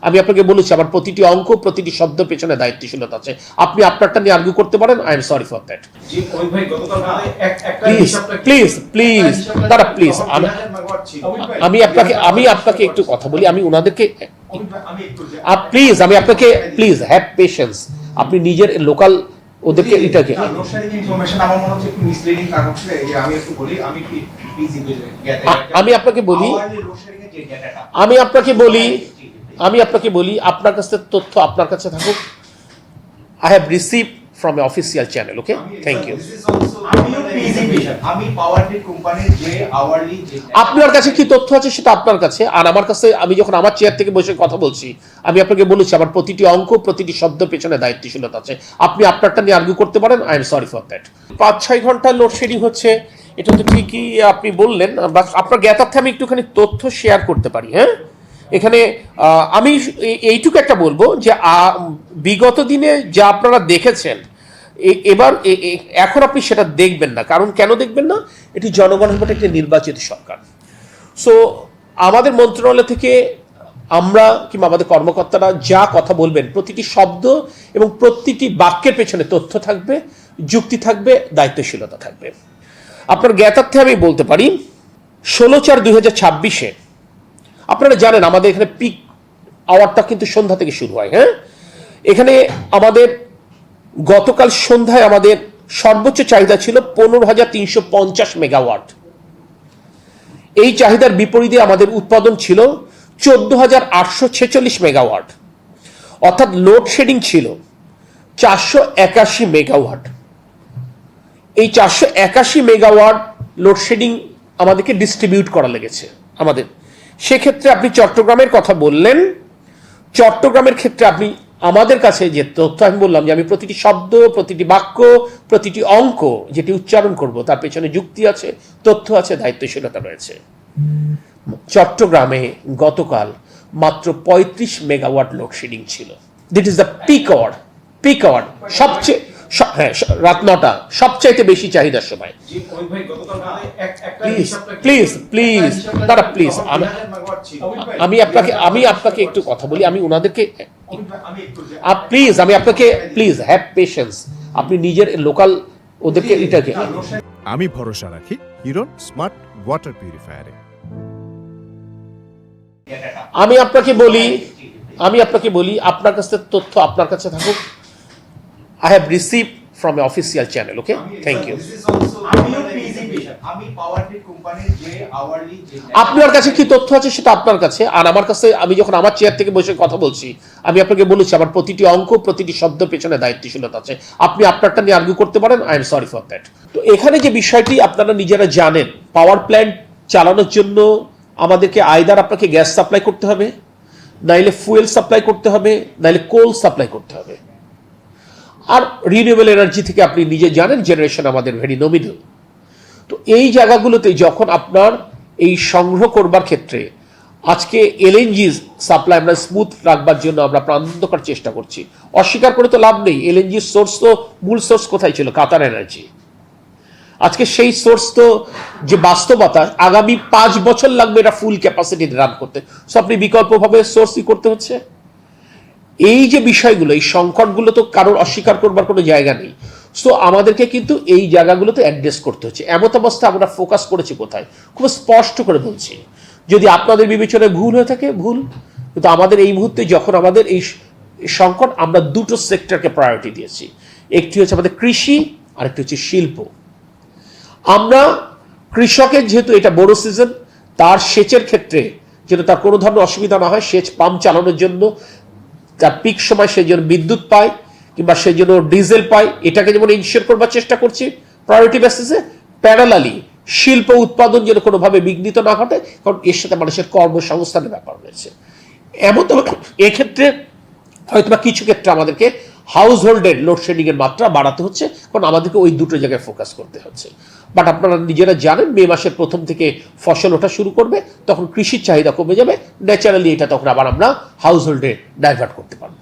আমি আপনাকে বলেছি আমার প্রতিটি অঙ্ক প্রতিটি শব্দ পেছনে দায়িত্বশীলতা আছে। আপনি আপনারটা নিয়ে আর্গুই করতে পারেন, I am sorry for that. Please please please দাদা প্লিজ, আমি আপনাকে একটু কথা বলি, আমি ওনাদেরকে প্লিজ, আমি আপনাকে প্লিজ হ্যাভ পেশেন্স। আপনি নিজের লোকাল ওদেরকে এটাকে আমি আপনাকে বলি আপনার কাছে তথ্য আপনার কাছে থাকুক। I have receive from an official channel, okay? Thank you. আপনার কাছে কি তথ্য আছে সেটা আপনার কাছে, আর আমার কাছে আমি যখন আমার চেয়ার থেকে বসে কথা বলছি আমি আপনাকে বলেছি আমার প্রতিটি অঙ্ক প্রতিটি শব্দ পেছনে দায়িত্বশীলতা আছে। আপনি আপনারটা নিয়ে আর্গুই করতে পারেন, I am sorry for that. 5-6 ঘন্টা লোডশেডিং হচ্ছে, এটা তো ঠিকই আপনি বললেন, বাট আপনার জ্ঞাতার্থে আমি একটুখানি তথ্য শেয়ার করতে পারি। হ্যাঁ, এখানে আমি এইটুকু একটা বলবো যে বিগত দিনে যা আপনারা দেখেছেন এবার এখন আপনি সেটা দেখবেন না। কারণ কেন দেখবেন না? এটি জনগণের ভোটে একটি নির্বাচিত সরকার। সো আমাদের মন্ত্রণালয় থেকে আমরা কিংবা আমাদের কর্মকর্তারা যা কথা বলবেন প্রতিটি শব্দ এবং প্রতিটি বাক্যের পেছনে তথ্য থাকবে, যুক্তি থাকবে, দায়িত্বশীলতা থাকবে। আপনার জ্ঞাতার্থে আমি বলতে পারি 16/4/2026 আপনারা জানেন আমাদের এখানে পিক আওয়ারটা কিন্তু সন্ধ্যা থেকে শুরু হয়। হ্যাঁ, এখানে আমাদের গতকাল সন্ধ্যায় আমাদের সর্বোচ্চ চাহিদা ছিল 15,350 মেগাওয়াট। এই চাহিদার বিপরীতে আমাদের উৎপাদন ছিল 14,846 মেগাওয়াট, অর্থাৎ লোডশেডিং ছিল 481 মেগাওয়াট। এই 481 মেগাওয়াট লোডশেডিং আমাদেরকে ডিস্ট্রিবিউট করা লেগেছে আমাদের। সেক্ষেত্রে আপনি চট্টগ্রামের কথা বললেন, চট্টগ্রামের ক্ষেত্রে আপনি আমাদের কাছে যে তথ্য আমি বললাম যে আমি প্রতিটি শব্দ প্রতিটি বাক্য প্রতিটি অঙ্ক যেটি উচ্চারণ করব তার পেছনে যুক্তি আছে, তথ্য আছে, দায়িত্বশীলতা রয়েছে। চট্টগ্রামে গতকাল মাত্র 35 মেগাওয়াট লোডশেডিং ছিল। দিট ইজ দ্য পিক আওয়ার। সবচেয়ে রাত 9টা সবচাইতে বেশি চাহিদার সময়। প্লিজ প্লিজ দাদা প্লিজ, আমি আপনাকে একটু কথা বলি, আমি ওনাদেরকে প্লিজ প্লিজ হ্যাভ পেশেন্স। আপনি নিজের লোকাল ওদেরকে এটাকে আমি ভরসা রাখি হিরন স্মার্ট ওয়াটার পিউরিফায়ারে। আমি আপনাকে বলি আপনার কাছে তথ্য আপনার কাছে থাকুক। I have received from an official channel, okay? Thank you. আপনার কাছে কি তথ্য আছে সেটা আপনার কাছে, আর আমার কাছে আমি যখন আমার চেয়ার থেকে বসে কথা বলছি আমি আপনাকে বলেছি আমার প্রতিটি অঙ্ক প্রতিটি শব্দ পেছনে দায়িত্বশীলতা আছে। আপনি আপনারটা নিয়ে আর্গুই করতে পারেন, I am sorry for that. তো এখানে যে বিষয়টি আপনারা নিজেরা জানেন, পাওয়ার প্ল্যান্ট চালানোর জন্য আমাদেরকে আইদার আপনাকে গ্যাস সাপ্লাই করতে হবে, নাইলে ফুয়েল সাপ্লাই করতে হবে, নাইলে কোল সাপ্লাই করতে হবে। আর রিনিউয়েবল এনার্জি থেকে আপনি নিজে জানেন জেনারেশন আমাদের ভেরি নমিনাল। তো এই জায়গাগুলোতে যখন আপনার এই সংগ্রহ করবার ক্ষেত্রে আজকে এলএনজি সাপ্লাই আমরা স্মুথ রাখবার জন্য আমরা প্রাণান্তকর চেষ্টা করছি। অস্বীকার করে তো লাভ নেই, এলএনজি সোর্স তো মূল সোর্স কোথায় ছিল? কাতার এনার্জি। আজকে সেই সোর্স তো যে বাস্তবতা আগামী 5 বছর লাগবে এটা ফুল ক্যাপাসিটি রান করতে, সো আপনি বিকল্পভাবে সোর্সই করতে হচ্ছে। এই যে বিষয়গুলো, এই সংকটগুলো তো কারোর অস্বীকার করবার কোনো জায়গা নেই। সো আমাদেরকে কিন্তু এই জায়গাগুলোতে অ্যাড্রেস করতে হচ্ছে। এমত অবস্থা আমরা ফোকাস করেছি কোথায় খুব স্পষ্ট করে বলছি। যদি আপনাদের বিবেচনায় ভুল হয়ে থাকে ভুল, কিন্তু আমাদের এই মুহূর্তে যখন আমাদের এই সংকট, আমরা দুটো সেক্টরকে প্রায়োরিটি দিয়েছি। একটি হচ্ছে আমাদের কৃষি, আরেকটি হচ্ছে শিল্প। আমরা কৃষকের যেহেতু এটা বড় সিজন, তার সেচের ক্ষেত্রে যেন তার কোনো ধরনের অসুবিধা না হয়, সেচ পাম্প চালানোর জন্য তার পিক সময় সে যেন বিদ্যুৎ পায় কিংবা সে যেন ডিজেল পায়, এটাকে যেমন ইনশিওর করবার চেষ্টা করছি প্রায়োরিটি বেসিসে। প্যারালালি শিল্প উৎপাদন যেন কোনোভাবে বিঘ্নিত না ঘটে, কারণ এর সাথে মানুষের কর্মসংস্থানের ব্যাপার রয়েছে। এমন এক্ষেত্রে হয়তো বা কিছু ক্ষেত্রে আমাদেরকে হাউস হোল্ডের লোডশেডিং এর মাত্রা বাড়াতে হচ্ছে, কারণ আমাদেরকে ওই দুটো জায়গায় ফোকাস করতে হচ্ছে। বাট আপনারা নিজেরা জানেন মে মাসের প্রথম থেকে ফসল ওঠা শুরু করবে, তখন কৃষির চাহিদা কমে যাবে, ন্যাচারালি এটা তখন আবার আমরা হাউস হোল্ডে ডাইভার্ট করতে পারবো।